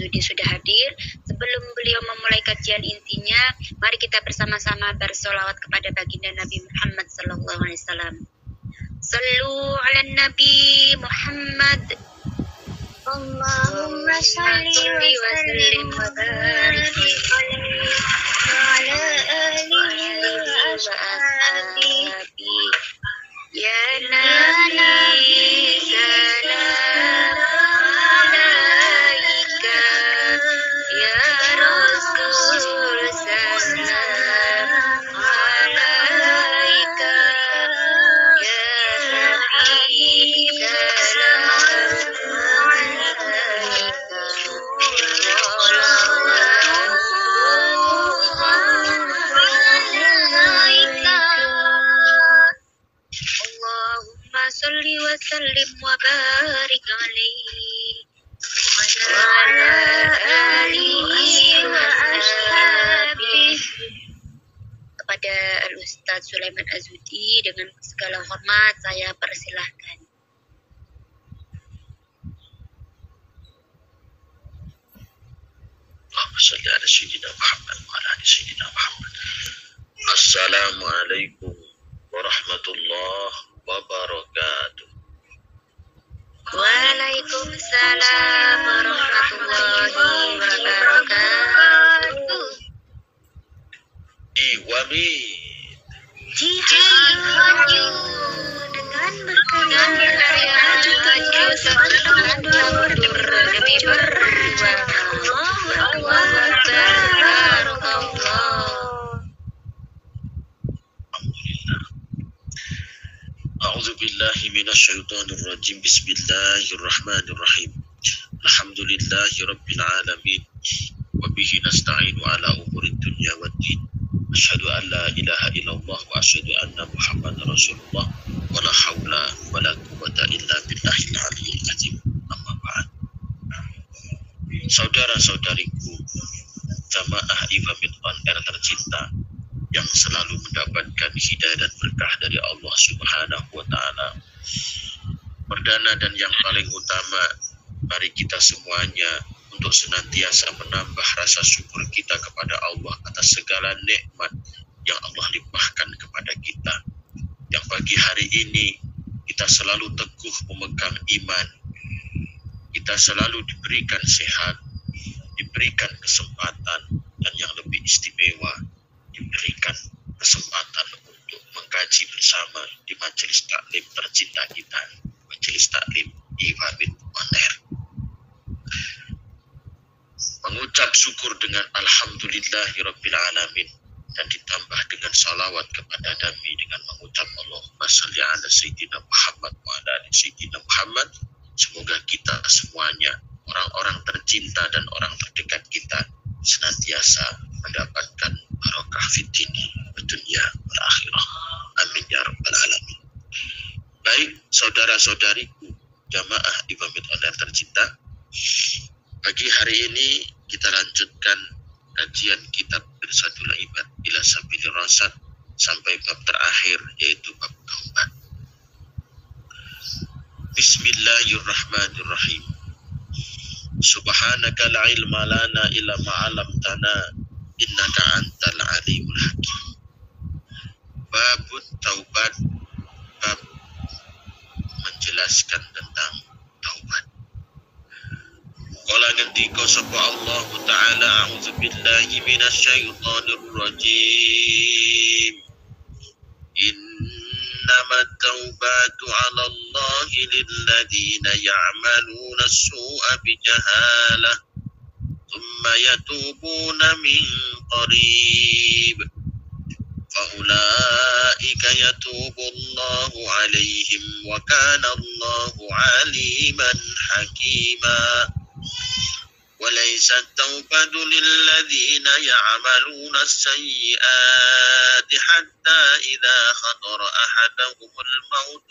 Azudi sudah hadir. Sebelum beliau memulai kajian intinya, mari kita bersama-sama bersolawat kepada baginda Nabi Muhammad SAW. Sallu ala Nabi Muhammad. Allahumma salli wa sallim wa barik alaihi wa ala alihi wa ashabihi. Ya Nabi salam alaika, ya Rasul salam alaika, ya Habib salam alaika, Allahumma salli wa sallim wa barik alaihi wa ala alihi wa ashabihi. Kepada Al-Ustaz Sulaiman Azudi dengan segala hormat saya persilahkan. Allahumma salli ala sayyidina Muhammad wa ala ali sayyidina Muhammad. Assalamualaikum warahmatullahi wabarakatuh. Waalaikumsalam warahmatullahi wabarakatuh. Iwamid. Jihad dengan berkah juga dengan demi berjuang. Allahu Akbar, Allah. A'udzu billahi minasyaitonir rajim. Bismillahirrahmanirrahim. Alhamdulillahi rabbil alamin. Wa bihi nasta'inu ala umurid dunya waddin. Asyhadu an la ilaha illallah wa asyhadu anna Muhammadar Rasulullah wa la haula wa la quwwata illa billahil aliyyil azim. Amma ba'd. Saudara-saudariku, jamaah Iwamid On Air tercinta yang selalu mendapatkan hidayah dan berkah dari Allah Subhanahu wa taala. Perdana dan yang paling utama, mari kita semuanya untuk senantiasa menambah rasa syukur kita kepada Allah atas segala nikmat yang Allah limpahkan kepada kita. Yang pagi hari ini kita selalu teguh memegang iman. Kita selalu diberikan sehat, diberikan kesempatan, dan yang lebih istimewa, diberikan kesempatan untuk mengkaji bersama di majelis taklim tercinta kita, majelis taklim Iwamid On Air. Mengucap syukur dengan alhamdulillahirabbil alamin dan ditambah dengan salawat kepada Nabi dengan mengucap Allahumma shalli ala sayyidina Muhammad wa ala ali sayyidina Muhammad. Semoga kita semuanya, orang-orang tercinta dan orang terdekat kita, senantiasa mendapatkan barokah fid dini wa dunya wal akhirah. Amin ya rabbal alamin. Baik, saudara-saudariku, jamaah Iwamid On Air tercinta, pagi hari ini kita lanjutkan kajian kitab Irsyadul Ibad ila Sabilir Rasyad sampai bab terakhir, yaitu bab keempat. Bismillahirrahmanirrahim. Subhanaka la ilma lana illa ma 'allamtana innaka antal alimul hakim. Babut taubat, bab menjelaskan tentang taubat. Qala ngendika sapa Allah Ta'ala, a'udzu billahi minasyaitonir rajim. Innamat taubatu 'ala Allahi lilladzina ya'maluna as-su'a bijahalah thumma yatubuna min qarib faulaika yatubu Allahu 'alaihim wa kana Allahu 'aliman hakima. وليس التوبة للذين يعملون السيئات حتى إذا حضر أحدهم الموت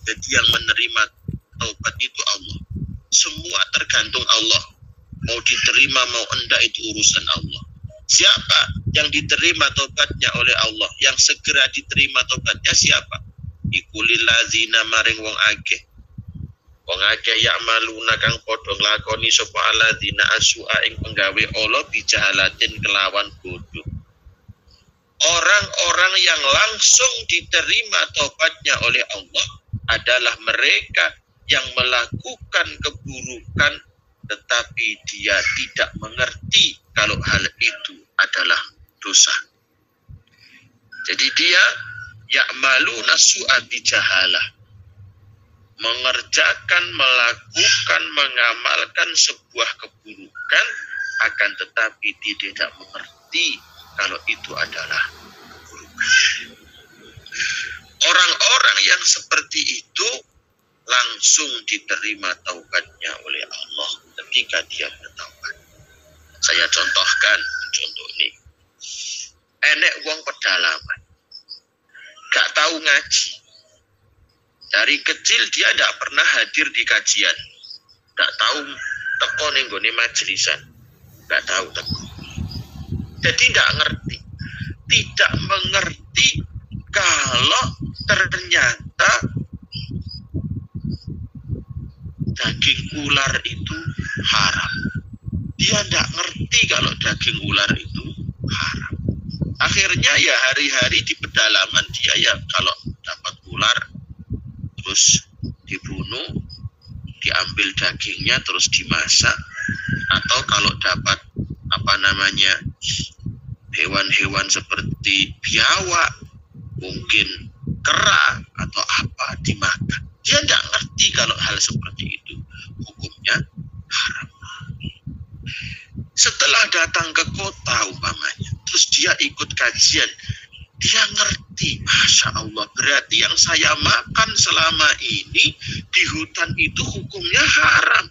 Jadi yang menerima taubat itu Allah. Semua tergantung Allah. Mau diterima mau enggak itu urusan Allah. Siapa yang diterima taubatnya oleh Allah? Yang segera diterima taubatnya siapa? Ikulil ladzina maring wong akeh. Wong akeh ya'maluna kang padha nglakoni sapa alladzina asyu'a ing penggawe Allah bijahalatin kelawan bodoh. Orang-orang yang langsung diterima taubatnya oleh Allah adalah mereka yang melakukan keburukan tetapi dia tidak mengerti kalau hal itu adalah dosa. Jadi dia ya'maluna su'a bijahalah, mengerjakan, melakukan, mengamalkan sebuah keburukan akan tetapi dia tidak mengerti kalau itu adalah keburukan. Orang-orang yang seperti itu langsung diterima taubatnya oleh Allah ketika dia bertaubat. Saya contohkan contoh ini. Enek wong pedalaman, gak tahu ngaji. Dari kecil dia tidak pernah hadir di kajian, gak tahu teko ning nggone majelisan, gak tahu teko. Jadi tidak ngerti, tidak mengerti kalau ternyata daging ular itu haram. Dia tidak ngerti kalau daging ular itu haram. Akhirnya ya hari-hari di pedalaman dia ya kalau dapat ular terus dibunuh, diambil dagingnya terus dimasak, atau kalau dapat hewan-hewan seperti biawak, mungkin kera atau apa dimakan. Dia tidak ngerti kalau hal seperti itu hukumnya haram. Setelah datang ke kota umpamanya, terus dia ikut kajian, dia ngerti, Masya Allah, berarti yang saya makan selama ini di hutan itu hukumnya haram.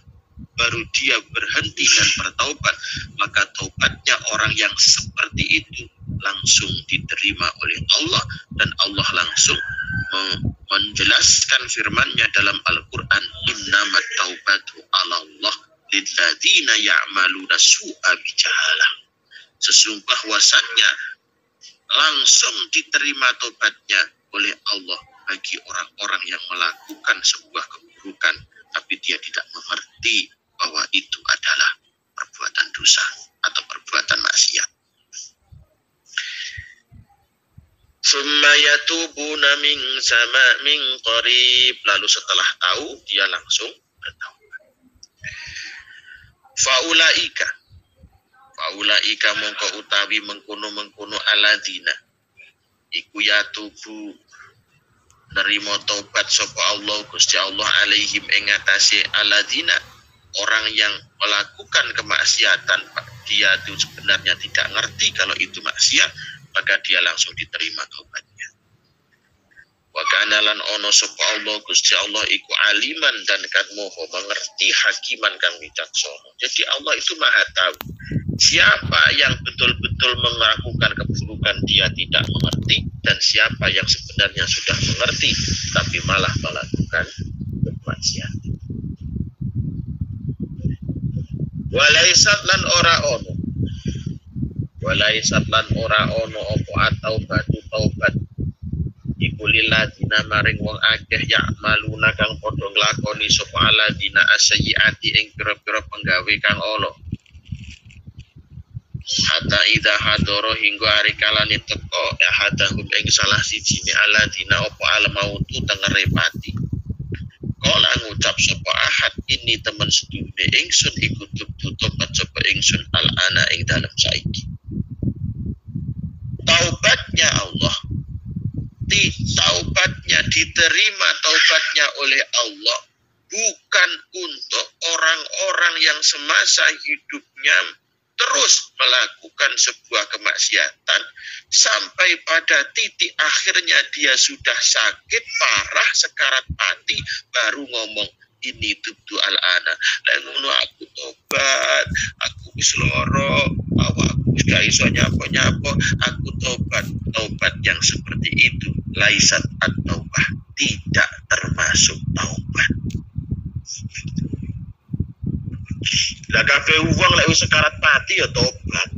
Baru dia berhenti dan bertaubat, maka taubatnya orang yang seperti itu langsung diterima oleh Allah, dan Allah langsung menjelaskan firman-Nya dalam Al-Quran, innamat taubatu 'alallah lilladzina ya'maluna su'a bijahalah. Sesungguhnya langsung diterima taubatnya oleh Allah bagi orang-orang yang melakukan sebuah keburukan tapi dia tidak mengerti bahwa itu adalah perbuatan dosa atau perbuatan maksiat. Summa yatubuna min qarib, lalu setelah tahu dia langsung bertaubat. Faulaika mongko utawi mengkono alladzina iku yatubu nerimo taubat sapa Allah Gusti Allah alaihim ing atase alladzina, orang yang melakukan kemaksiatan dia itu sebenarnya tidak ngerti kalau itu maksiat, maka dia langsung diterima taubatnya. Wa kana lan ono sapa Allah Gusti Allah iku aliman dan kan moho mengerti, hakiman kang wicaksana. Jadi Allah itu Maha tahu. Siapa yang betul-betul melakukan keburukan dia tidak mengerti, dan siapa yang sebenarnya sudah mengerti tapi malah melakukan kemaksiatan. Walaisat lan ora ono opo atau batu taubat iku lilladzina maring wong akeh ya'maluna kang padha nglakoni sapa alladzina asyiati ing pira-pira penggawe kang ala. Hatta idza hadara hingga ari kalane teko ya hadahum ing salah sijine alladzina opo al mautu tengere pati. Kala ngucap sapa ahad ini temen sedune ingsun iku tutup sapa ingsun al-ana ing dalem saiki. Taubatnya Allah, diterima taubatnya oleh Allah bukan untuk orang-orang yang semasa hidupnya terus melakukan sebuah kemaksiatan sampai pada titik akhirnya dia sudah sakit parah sekarat mati baru ngomong ini tubtu al-ana, ngono aku tobat, aku wis lara, awakku wis gak iso nyapo-nyapo, aku tobat yang seperti itu laisat at-taubah, tidak termasuk termasuk taubat. Lah kabeh wong lek wis sekarat mati ya tobat.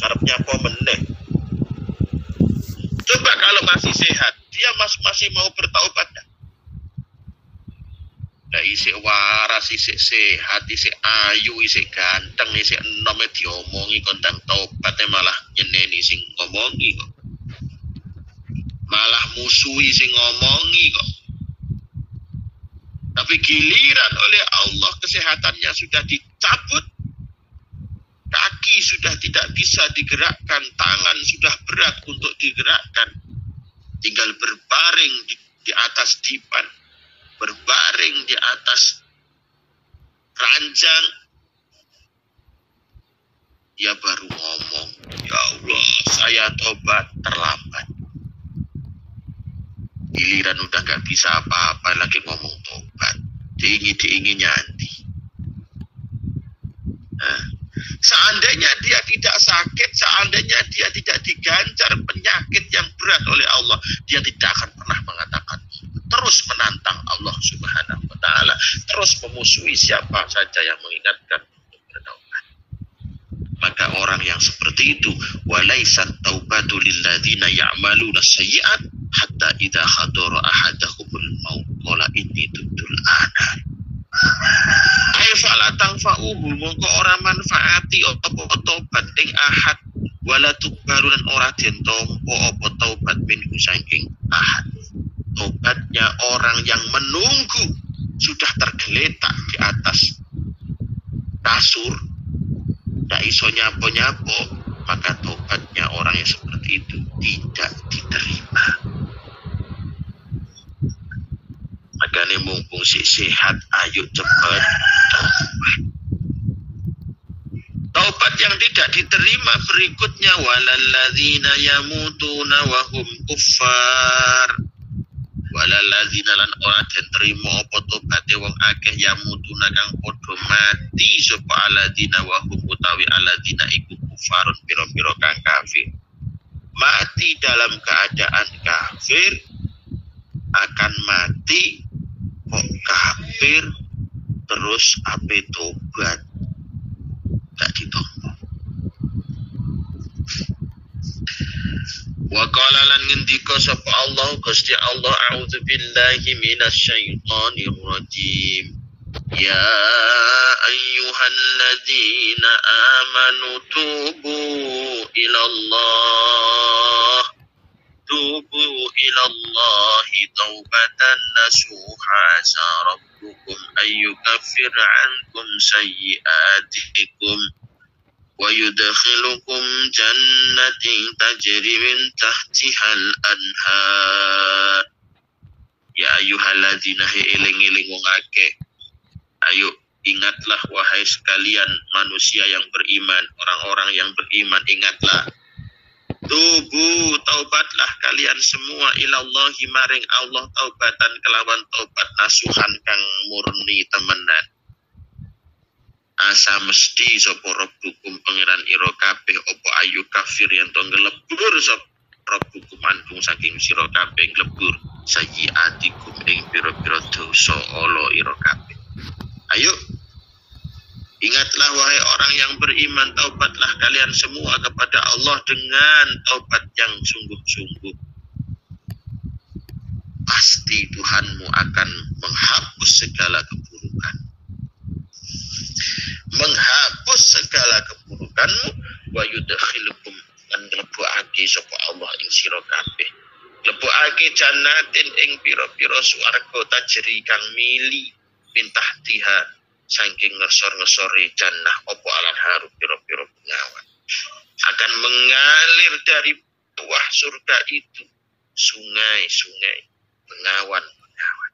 Sarepnya apa meneh? Coba kalau masih sehat, dia masih mau bertaubat enggak? Lah isih waras, isih sehat, isih ayu, isih ganteng, isih enom diomongi kondang taubat malah nyeneni sing ngomongi kok. Malah musuhi sing ngomongi kok. Tapi giliran oleh Allah kesehatannya sudah dicabut, kaki sudah tidak bisa digerakkan, tangan sudah berat untuk digerakkan, tinggal berbaring di atas dipan, berbaring di atas ranjang, dia baru ngomong, ya Allah saya tobat, terlambat. Giliran udah gak bisa apa-apa lagi ngomong tobat, diingi nyanyi. Seandainya dia tidak sakit, seandainya dia tidak diganjar penyakit yang berat oleh Allah, dia tidak akan pernah mengatakan, terus menantang Allah Subhanahu wa Ta'ala, terus memusuhi siapa saja yang mengingatkan untuk bertaubat. Maka orang yang seperti itu, walaisat taubatu lilladzina ya'maluna sayyi'at hatta idza hadara ahadahumul maut qala inni tubtul ana. Ai fala tanfa'uhu, mongko ora manfaati apa tobat ing ahad, wala tuqbalu lan ora den tampa apa taubat minhu saking ahad. Tobatnya orang yang menunggu sudah tergeletak di atas kasur, tidak iso nyapo-nyapo, maka tobatnya orang yang seperti itu tidak diterima. Makanya mumpung sehat, ayo cepat taubat. Taubat yang tidak diterima berikutnya, walalladzina yamutuna wa hum kuffar. Walalladzina lan ora den trima apa tobaté wong akeh yamutuna kang padha mati sapa alladzina wa hum utawi alladzina iku kufarun pira-pira kang kafir. Mati dalam keadaan kafir, akan mati kok kafir terus ape tobat tak ditompo. Wa qala lan ngendika sapa Allah, Gusti Allah, a'udzubillahi minasyaitonir rajim. Ya ayyuhalladzina amanu tubu ilallah taubatan nasuha asa rabbukum ayyukaffir ankum sayyi'atikum wa yudkhilukum jannatin tajri min tahtihal anhar. Ya ayyuhalladzina eling-eling wong akeh, ayo ingatlah wahai sekalian manusia yang beriman, orang-orang yang beriman, ingatlah. Tubu, taubatlah kalian semua ilallahi maring Allah taubatan kelawan taubat nasuhan kang murni temenan. Asa mesti sapa rabbukum pangeran ira kabeh apa ayu kafir yen to nglebur sapa rabbukum ankum saking sira kabeh nglebur sayyiatikum ing pira-pira dosa ala ira kabeh. Ayo ingatlah wahai orang yang beriman, taubatlah kalian semua kepada Allah dengan taubat yang sungguh-sungguh. Pasti Tuhanmu akan menghapus segala keburukan. Menghapus segala keburukanmu, wa yudkhilukum lan mlebokake sapa Allah ing sira kabeh. Mlebokake jannatin ing pira-pira swarga tajri kang mili pintah tiha saking ngesor-ngesori jannah opo alan haru piro-piro pengawan. Akan mengalir dari bawah surga itu sungai-sungai pengawan-pengawan.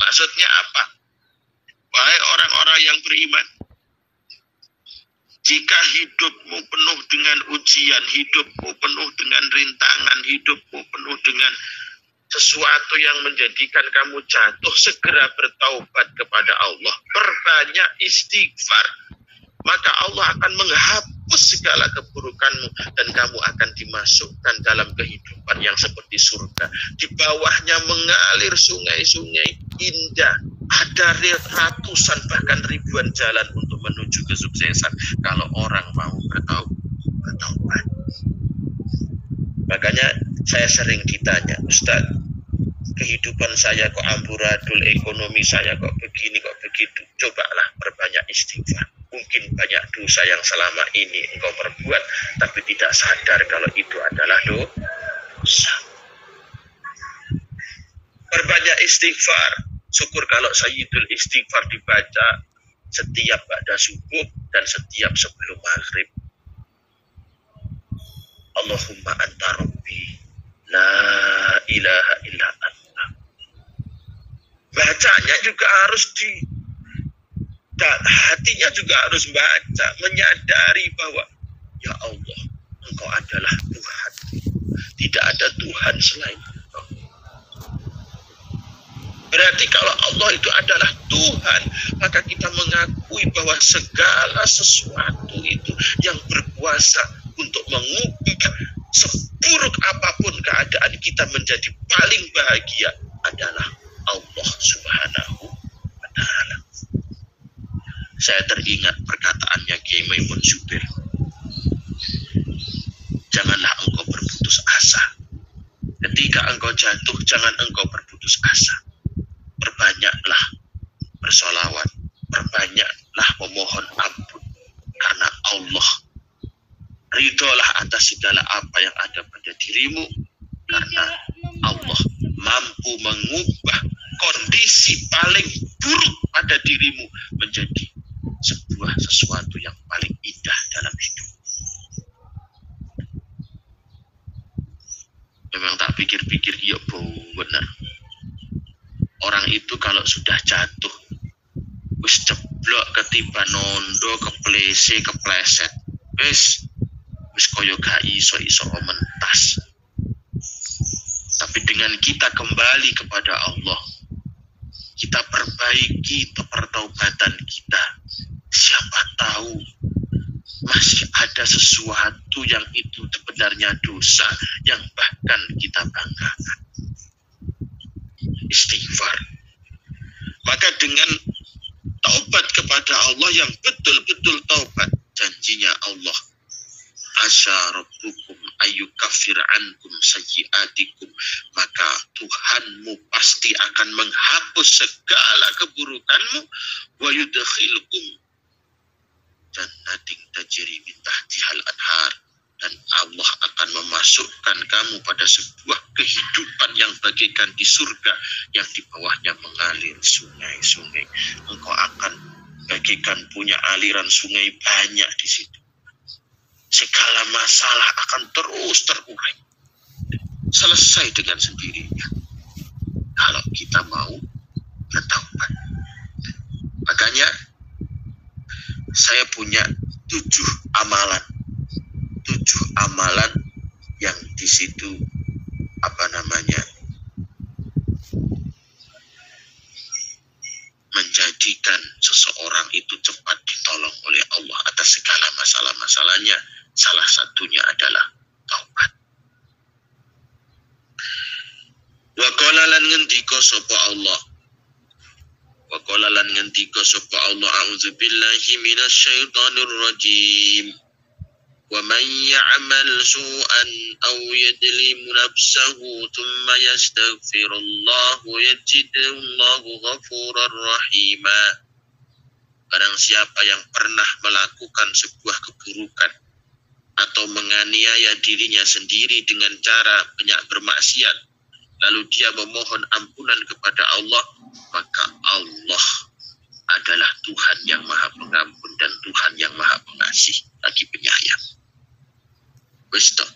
Maksudnya apa? Wahai orang-orang yang beriman, jika hidupmu penuh dengan ujian, hidupmu penuh dengan rintangan, hidupmu penuh dengan sesuatu yang menjadikan kamu jatuh, segera bertaubat kepada Allah. Perbanyak istighfar. Maka Allah akan menghapus menghapus segala keburukanmu dan kamu akan dimasukkan dalam kehidupan yang seperti surga. Di bawahnya mengalir sungai-sungai indah. Ada ratusan bahkan ribuan jalan untuk menuju kesuksesan kalau orang mau bertaubat. Makanya saya sering ditanya, Ustaz, kehidupan saya kok amburadul, ekonomi saya kok begini, kok begitu. Cobalah perbanyak istighfar. Mungkin banyak dosa yang selama ini engkau perbuat, tapi tidak sadar kalau itu adalah dosa. Perbanyak istighfar. Syukur kalau Sayyidul Istighfar dibaca setiap ba'da subuh dan setiap sebelum maghrib. Allahumma anta rabbi la ilaha illa anta. Bacanya juga harus hatinya juga harus baca, menyadari bahwa ya Allah, Engkau adalah Tuhan. Tidak ada Tuhan selain Engkau. Berarti kalau Allah itu adalah Tuhan, maka kita mengakui bahwa segala sesuatu itu yang berkuasa untuk mengubah seburuk apapun keadaan kita menjadi paling bahagia adalah Allah Subhanahu wa Ta'ala. Saya teringat perkataannya Kiai Maimun Zubir. Janganlah engkau berputus asa. Ketika engkau jatuh, jangan engkau berputus asa. Perbanyaklah bersolawat, perbanyaklah memohon ampun, karena Allah ridholah atas segala apa yang ada pada dirimu, karena Allah mampu mengubah kondisi paling buruk pada dirimu menjadi sebuah sesuatu yang paling indah dalam hidup. Memang tak pikir-pikir, iya benar. Orang itu kalau sudah jatuh, wis ceblok, ketimpa nondo, kepleset, wis koyo gak iso mentas. Tapi dengan kita kembali kepada Allah, kita perbaiki pertaubatan kita, siapa tahu masih ada sesuatu yang itu sebenarnya dosa yang bahkan kita banggakan. Istighfar. Maka dengan taubat kepada Allah yang betul-betul taubat, janjinya Allah, asa rabbukum ayyukaffir ankum sayyi'atikum, maka Tuhanmu pasti akan menghapus segala keburukanmu, wa yudkhilkum jannatin tajri min tahtihal anhar, dan Allah akan memasukkan kamu pada sebuah kehidupan yang bagaikan di surga yang di bawahnya mengalir sungai-sungai. Engkau akan bagaikan punya aliran sungai banyak di situ. Segala masalah akan terus terurai, selesai dengan sendirinya kalau kita mau bertaubat. Makanya saya punya 7 amalan yang di situ menjadikan seseorang itu cepat ditolong oleh Allah atas segala masalah-masalahnya. Salah satunya adalah taubat. Wa qala lan ngendika sapa Allah. Wa qala lan ngendika sapa Allah, a'udzubillahi minasyaitonir rajim. Wa man ya'mal su'an aw yadlim nafsahu thumma yastaghfirullahu yajidillahu ghafurar rahima. Barang siapa yang pernah melakukan sebuah keburukan atau menganiaya dirinya sendiri dengan cara banyak bermaksiat, lalu dia memohon ampunan kepada Allah, maka Allah adalah Tuhan yang Maha Pengampun dan Tuhan yang Maha Pengasih lagi penyayang. Betul.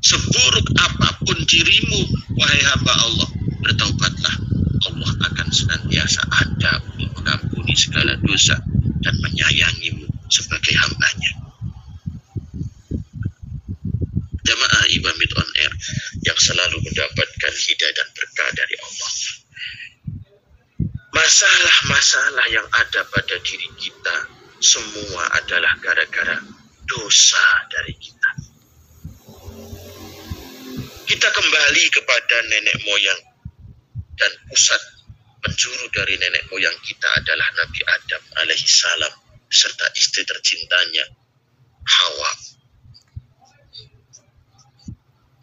Seburuk apapun dirimu, wahai hamba Allah, bertaubatlah. Allah akan senantiasa ada untuk mengampuni segala dosa dan menyayangimu sebagai hambanya. Jamaah Ibamit on Air yang selalu mendapatkan hidayah dan berkah dari Allah. Masalah-masalah yang ada pada diri kita semua adalah gara-gara dosa dari kita. Kita kembali kepada nenek moyang, dan pusat penjuru dari nenek moyang kita adalah Nabi Adam alaihissalam serta istri tercintanya Hawa.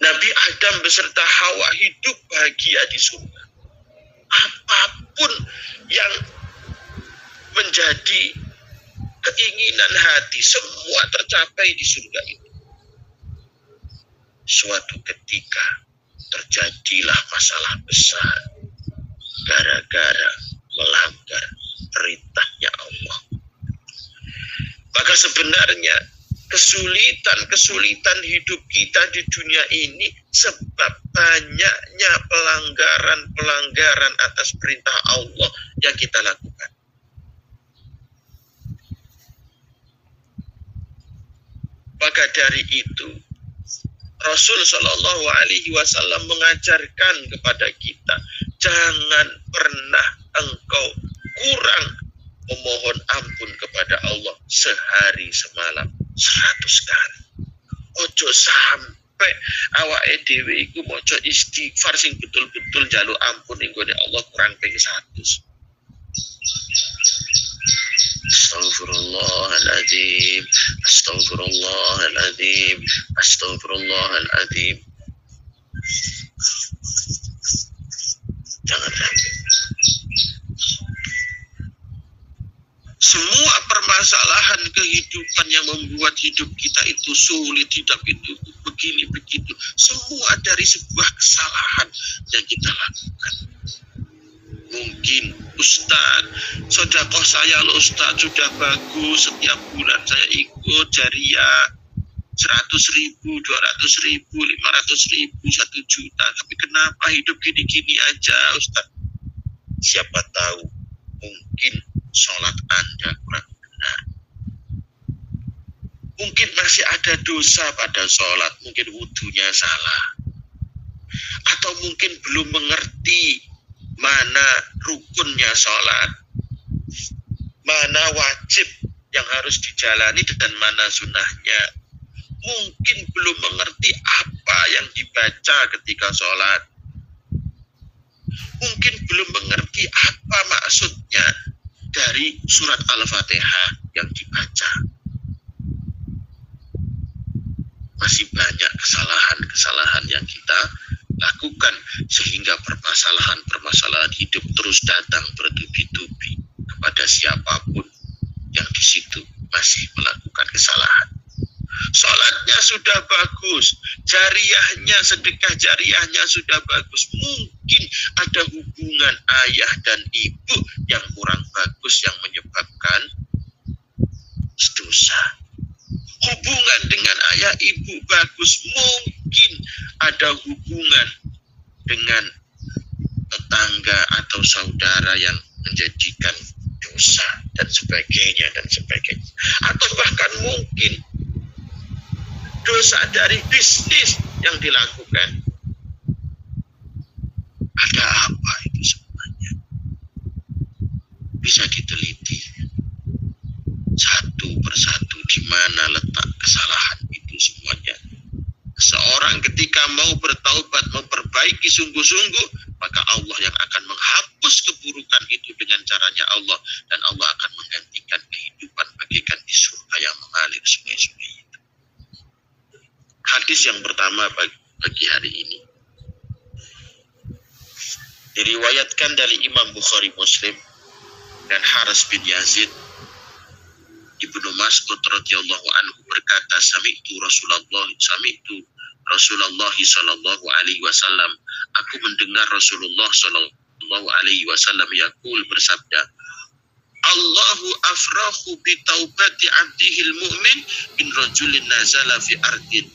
Nabi Adam beserta Hawa hidup bahagia di surga. Apapun yang menjadi keinginan hati, semua tercapai di surga itu. Suatu ketika terjadilah masalah besar gara-gara melanggar perintahnya Allah. Maka sebenarnya kesulitan hidup kita di dunia ini sebab banyaknya pelanggaran atas perintah Allah yang kita lakukan. Maka dari itu Rasul Shallallahu Alaihi Wasallam mengajarkan kepada kita, jangan pernah engkau kurang memohon ampun kepada Allah sehari semalam 100 kali. Ojo sampai awake dhewe iku maca istighfar sing betul-betul njaluk ampun ning gone Allah kurang ping 100. Astaghfirullahaladzim, astaghfirullahaladzim, astaghfirullahaladzim. Jangan sampai. Semua permasalahan kehidupan yang membuat hidup kita itu sulit, hidup itu begini begitu, semua dari sebuah kesalahan yang kita lakukan. Mungkin Ustaz, sedekah saya loh Ustaz sudah bagus, setiap bulan saya ikut jariah 100.000, 200.000, 500.000, 1 juta, tapi kenapa hidup gini-gini aja Ustaz? Siapa tahu mungkin sholat Anda kurang benar, mungkin masih ada dosa pada sholat, mungkin wudunya salah, atau mungkin belum mengerti mana rukunnya sholat, mana wajib yang harus dijalani dan mana sunnahnya. Mungkin belum mengerti apa yang dibaca ketika sholat. Mungkin belum mengerti apa maksudnya dari surat Al-Fatihah yang dibaca. Masih banyak kesalahan-kesalahan yang kita lakukan sehingga permasalahan hidup terus datang bertubi-tubi kepada siapapun yang di situ masih melakukan kesalahan. Sholatnya sudah bagus, jariahnya, sedekah jariahnya sudah bagus, mungkin ada hubungan ayah dan ibu yang kurang bagus yang menyebabkan dosa. Hubungan dengan ayah ibu bagus, mungkin ada hubungan dengan tetangga atau saudara yang menjadikan dosa dan sebagainya. Atau bahkan mungkin dosa dari bisnis yang dilakukan. Ada apa itu sebenarnya? Bisa diteliti satu persatu di mana letak kesalahan itu semuanya. Seorang ketika mau bertaubat, memperbaiki sungguh-sungguh, maka Allah yang akan menghapus keburukan itu dengan caranya Allah, dan Allah akan menggantikan kehidupan bagaikan di surga yang mengalir sungai-sungai itu. Hadis yang pertama bagi hari ini diriwayatkan dari Imam Bukhari Muslim dan Haris bin Yazid. Ibnu Mas'ud radhiyallahu anhu berkata, sami'tu Rasulullah sallallahu alaihi wasallam, aku mendengar Rasulullah sallallahu alaihi wasallam yaqul, bersabda, Allahu afrahu bi taubati 'abdihil mu'min min rajulin nazala fi ardin.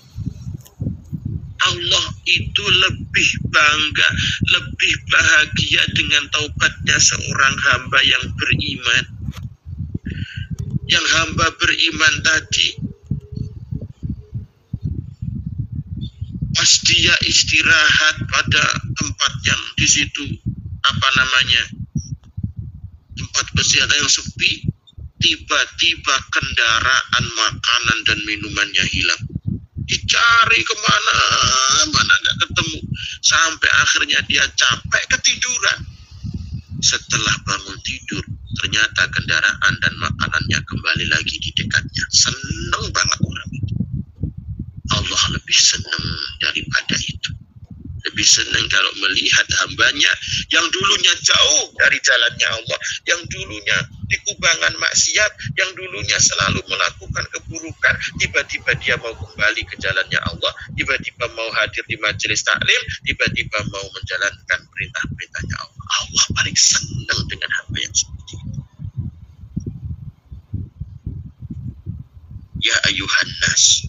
Allah itu lebih bangga, lebih bahagia dengan taubatnya seorang hamba yang beriman. Yang hamba beriman tadi, pas dia istirahat pada tempat yang di situ, tempat yang sepi, tiba-tiba kendaraan makanan dan minumannya hilang. Dicari kemana, mana nggak ketemu. Sampai akhirnya dia capek ketiduran. Setelah bangun tidur, ternyata kendaraan dan makanannya kembali lagi di dekatnya. Seneng banget orang itu. Allah lebih senang daripada itu. Lebih senang kalau melihat hambanya yang dulunya jauh dari jalannya Allah, yang dulunya di kubangan maksiat, yang dulunya selalu melakukan keburukan, tiba-tiba dia mau kembali ke jalannya Allah, tiba-tiba mau hadir di majelis taklim, tiba-tiba mau menjalankan perintah-perintahnya Allah. Allah paling senang dengan hamba yang seperti itu. Ya ayuhan nas,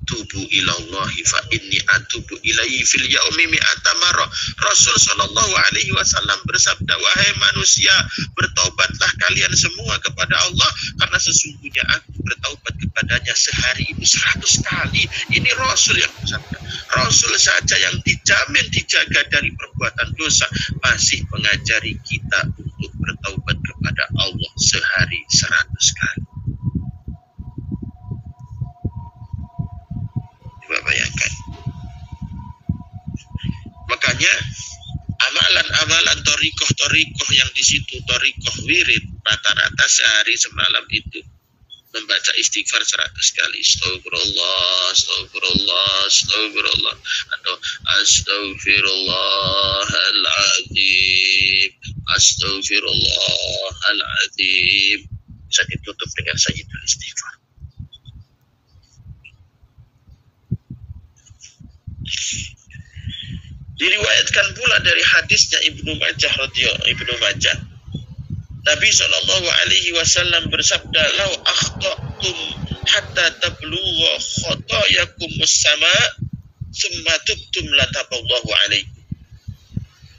tubu ilallahi fa inni atubu ilaihi fil yaumi mi'ata marrah. Rasul sallallahu alaihi wasallam bersabda, wahai manusia, bertaubatlah kalian semua kepada Allah, karena sesungguhnya aku bertaubat kepadanya sehari itu 100 kali. Ini Rasul yang bersabda. Rasul saja yang dijamin dijaga dari perbuatan dosa masih mengajari kita untuk bertaubat kepada Allah sehari 100 kali. Bayangkan. Makanya amalan-amalan torikoh yang di situ, torikoh wirid, rata-rata sehari semalam itu membaca istighfar 100 kali. Astagfirullah, astagfirullah, astagfirullah, atau astagfirullahaladzim, astagfirullahaladzim. Bisa ditutup dengan sayyidul istighfar. Diriwayatkan pula dari hadisnya Ibnu Majah Nabi sallallahu alaihi wasallam bersabda, "Lau akhtatum hatta tablugha khatayakumus sama, tsumma tubtum lataballahu alaikum."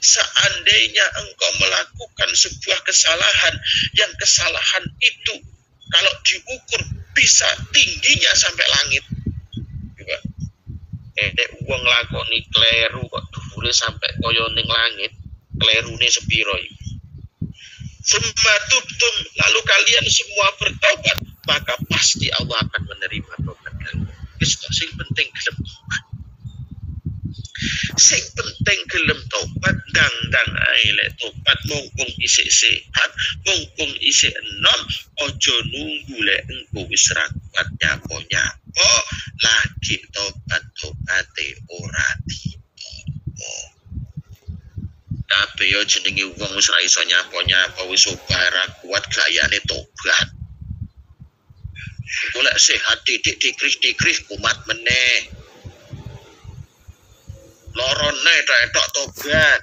Seandainya engkau melakukan sebuah kesalahan, yang kesalahan itu kalau diukur bisa tingginya sampai langit. Juga. Wong lakoni kleru kok dhuwure sampai kaya ning langit, klerune sepiro iki. Summa tubtum, lalu kalian semua bertobat, maka pasti Allah akan menerima tobat kalian. Wis sing penting gelem tobat. Sing penting gelem tobat, ndang ae lek tobat mumpung isih sehat, mumpung isih enom, aja nunggu lek engko wis ra kuat nyapo-nyapo lagi tobat-tobate ora ditompo. Kabeh yo jenenge wong wis ra iso nyapo-nyapo, wis obah ra kuat gayane tobat. Engko lek sehat dikrih kumat meneh. Lorone tok tobat.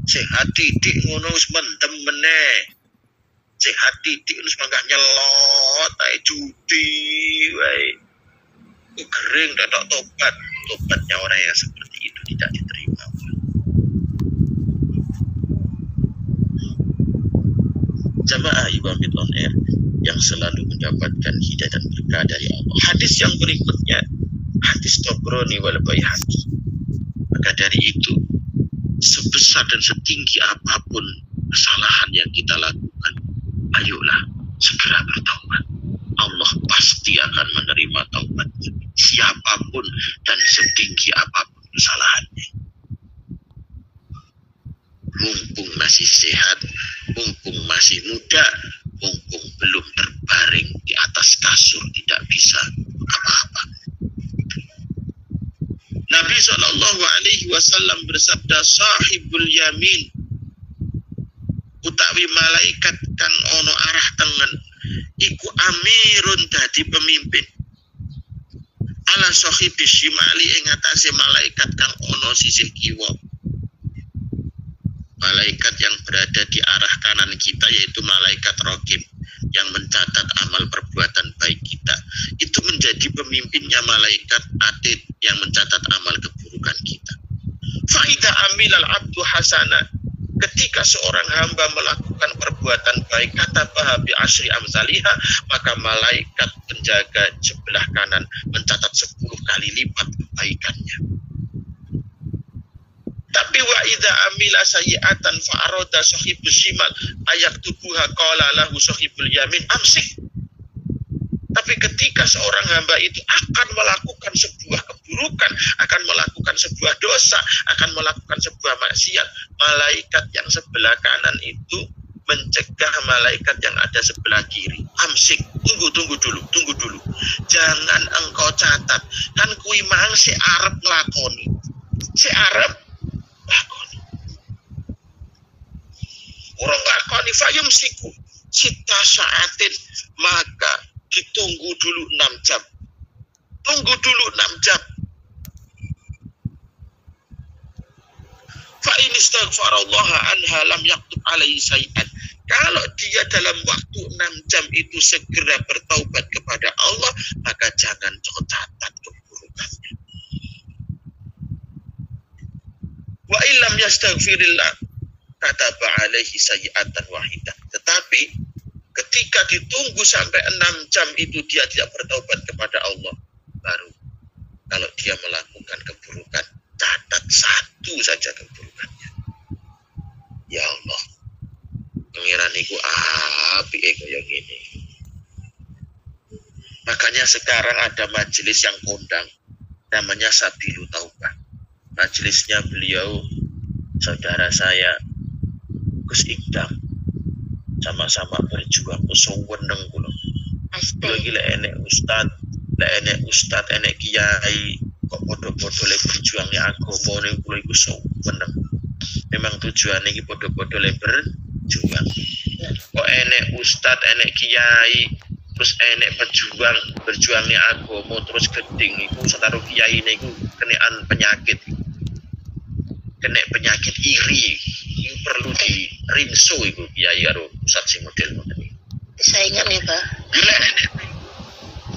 Sehat titik ngono wis mendem meneh. Sehat titik wis mangga nyelot ae judi wae. Kering tok tobat. Tobatnya orang yang seperti itu tidak diterima. Jamaah Ibamit on Air yang selalu mendapatkan hidayah dan berkah dari Allah. Hadis yang berikutnya, hadis Tabrani wal Baihaqi. Maka dari itu, sebesar dan setinggi apapun kesalahan yang kita lakukan, ayolah segera bertaubat. Allah pasti akan menerima taubatnya, siapapun dan setinggi apapun kesalahannya. Mumpung masih sehat, mumpung masih muda, mumpung belum terbaring di atas kasur tidak bisa apa-apa. Nabi sallallahu alaihi wasallam bersabda, sahibul yamin utawi malaikat kang ono arah tengen iku amirun dadi pemimpin ala sahibi shimali ing atase malaikat kang ono sisih kiwa. Malaikat yang berada di arah kanan kita yaitu malaikat raqib yang mencatat amal perbuatan baik kita. Itu menjadi pemimpinnya malaikat atid yang mencatat amal keburukan kita. Faida amilal abdu hasana, ketika seorang hamba melakukan perbuatan baik, kata bahabi asri amsaliha, maka malaikat penjaga sebelah kanan mencatat 10 kali lipat kebaikannya. Tapi wa idza amila sayyi'atan fa arada sahibus shimal ayaktubuha qala lahu sahibul yamin amsik. Tapi ketika seorang hamba itu akan melakukan sebuah keburukan, akan melakukan sebuah dosa, akan melakukan sebuah maksiat, malaikat yang sebelah kanan itu mencegah malaikat yang ada sebelah kiri. Amsik, tunggu dulu. Jangan engkau catat. Kan kui mang si arep nglakoni. Si arep lakoni. Orang lakoni fayum siku. Sita saatin, maka ditunggu dulu 6 jam. Tunggu dulu 6 jam. Fa in istaghfarallaha anha lam yaktub alaihi syai'an. Kalau dia dalam waktu 6 jam itu segera bertaubat kepada Allah, maka jangan kau catat keburukannya. Wa illam yastaghfirillah kataba alaihi sayyi'atan wahidah. Tetapi ketika ditunggu sampai 6 jam itu dia tidak bertaubat kepada Allah, baru kalau dia melakukan keburukan, catat 1 saja keburukannya. Ya Allah, pengiran niku apike kaya ngene. Makanya sekarang ada majelis yang kondang, namanya Sabilu Taubah. Majelisnya beliau saudara saya Gus Ikdam, sama-sama berjuang usaweneng kula. Kula iki lek enek ustad, enek kiai kok padha-padha lek berjuang ya agama niku kula iku seneng. Memang tujuane iki padha-padha lek berjuang. Kok enek ustad, enek kiai, terus enek berjuangnya agama terus geding iku setaro kiai niku kenekan penyakit. Kena penyakit iri. Iku perlu di rinso iku kiai karo ustad sing model ngoten iki. Saingan ya, Pak.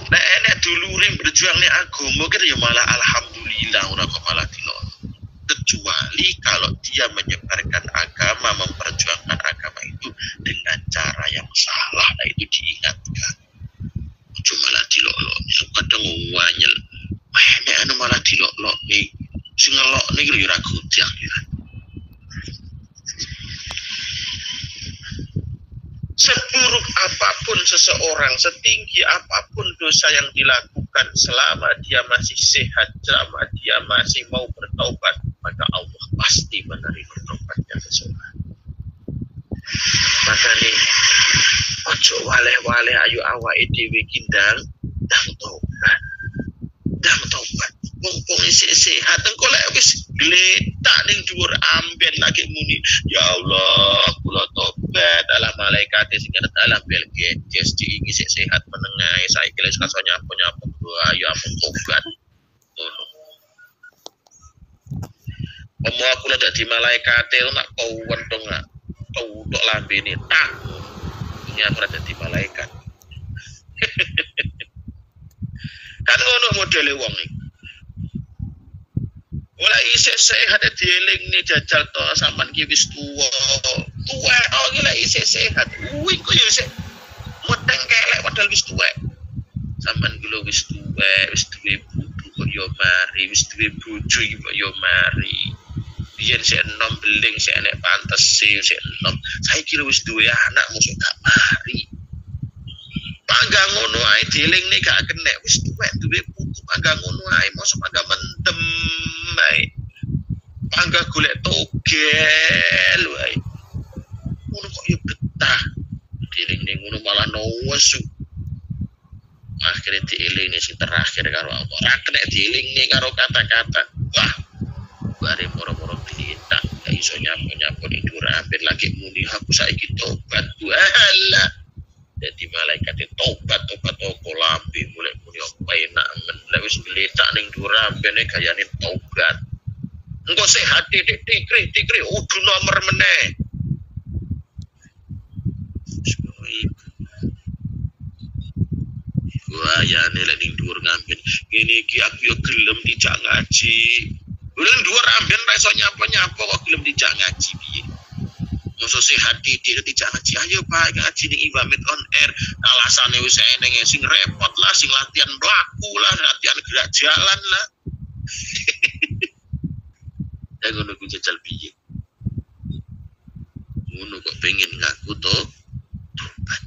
Nek enek dulure berjuang nek agama kira ya malah alhamdulillah ora kok malah dilok. Kecuali kalau dia menyebarkan agama, memperjuangkan agama itu dengan cara yang salah, nah itu diingatkan. Cuma malah dilok-lok. Kadang wanyel. Nek anu malah dilok-lok nih. Sing ngelok niki lho ora gojang ya. Seburuk apapun seseorang, setinggi apapun dosa yang dilakukan, selama dia masih sehat, selama dia masih mau bertaubat, maka Allah pasti menerima taubatnya seseorang. Maka nih, ojo waleh-waleh ayo awake dhewe kindang ndang taubat. Mumpung isih sehat, engko lek wis gletak ning dhuwur amben lagi muni, ya Allah, kula tobat, alah malaikat sing dalam belge jadi isih sehat menengae saiki wis kaso nyapu-nyapu ayo ampun tobat. Ngono. Omo aku lek dadi malaikat nak kawen dong nak. Tok lambene tak. Ini aku dadi malaikat. Kan ngono modele wong iki. Mulai isih sehat dieling nih jajal to sampean ki wis tuwa oh iki lek isih sehat kuwi kok ya isih meteng kelek padahal wis tuwa sampean ki lho wis tuwa wis duwe putu kok yo mari wis duwe bojo iki kok yo mari biyen sik enom beling sik enek pantese sik enom saiki lho wis duwe anak mosok gak mari pangga ngono ae dieling nih gak kenek wis tuwa duwe putu pangga ngono ae mosok pangga mendem ae pangga golek togel wae ngono kok yo betah dieling ning ngono malah nesu akhirnya dieling sing terakhir karo Allah ora kena dieling karo kata-kata wah bare moro-moro ditindak gak iso nyapu-nyapu ning durambet lagi muni aku saiki tobat walah jadi malaikat tobat toko lambe mulai muni apa enak men lek wis gletak ning durambet gayane tobat engko sehat tikri udu nomor meneh wah ya nek ning dhuwur ngamben ngene iki aku yo gelem dijak ngaji lha dhuwur amben ra iso nyapa-nyapa kok gelem dijak ngaji piye mosok sehat dijak ngaji ayo Pak ngaji ning Iwamit on air alasane wis eneng sing repot lah sing latihan mlaku lah latihan gerak jalan lah ngono ku jajal piye. Ngono kok pengen ngaku tobat.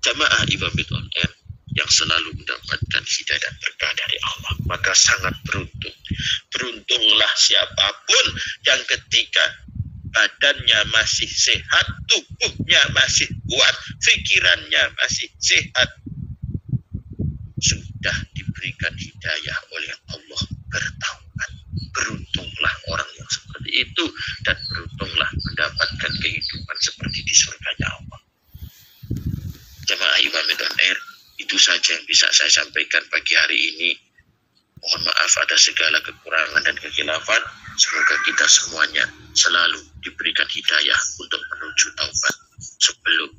Jamaah Ibamit on Air yang selalu mendapatkan hidayah dan berkah dari Allah, maka sangat beruntung. Beruntunglah siapapun yang ketika badannya masih sehat, tubuhnya masih kuat, pikirannya masih sehat, sudah diberikan hidayah oleh Allah bertaubat. Beruntunglah orang yang seperti itu, dan beruntunglah mendapatkan kehidupan seperti di surganya Allah. Jamaah Ibamit on Air, itu saja yang bisa saya sampaikan pagi hari ini. Mohon maaf ada segala kekurangan dan kekhilafan. Semoga kita semuanya selalu diberikan hidayah untuk menuju taubat sebelum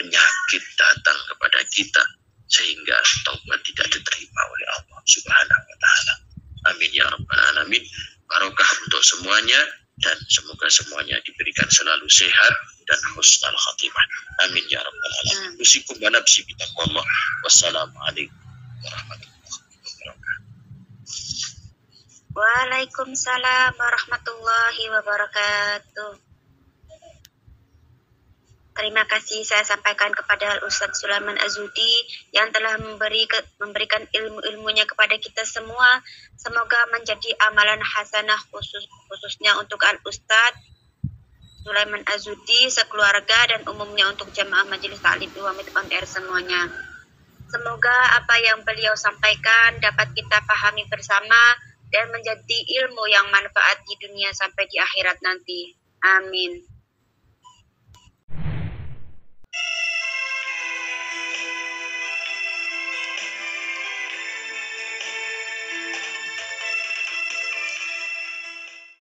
penyakit datang kepada kita, sehingga taubat tidak diterima oleh Allah Subhanahu wa Ta'ala. Amin ya rabbal alamin. Barokah untuk semuanya, dan semoga semuanya diberikan selalu sehat dan husnul khatimah. Amin ya rabbal alamin. Usikum wa nafsi bitaqwallah. Wassalamualaikum warahmatullahi wabarakatuh. Waalaikumsalam warahmatullahi wabarakatuh. Terima kasih saya sampaikan kepada Ustadz Sulaiman Azudi yang telah memberikan ilmu-ilmunya kepada kita semua. Semoga menjadi amalan hasanah khususnya untuk Al-Ustadz Sulaiman Azudi, sekeluarga, dan umumnya untuk jamaah Majelis Ta'lim Ibamit on Air semuanya. Semoga apa yang beliau sampaikan dapat kita pahami bersama dan menjadi ilmu yang manfaat di dunia sampai di akhirat nanti. Amin.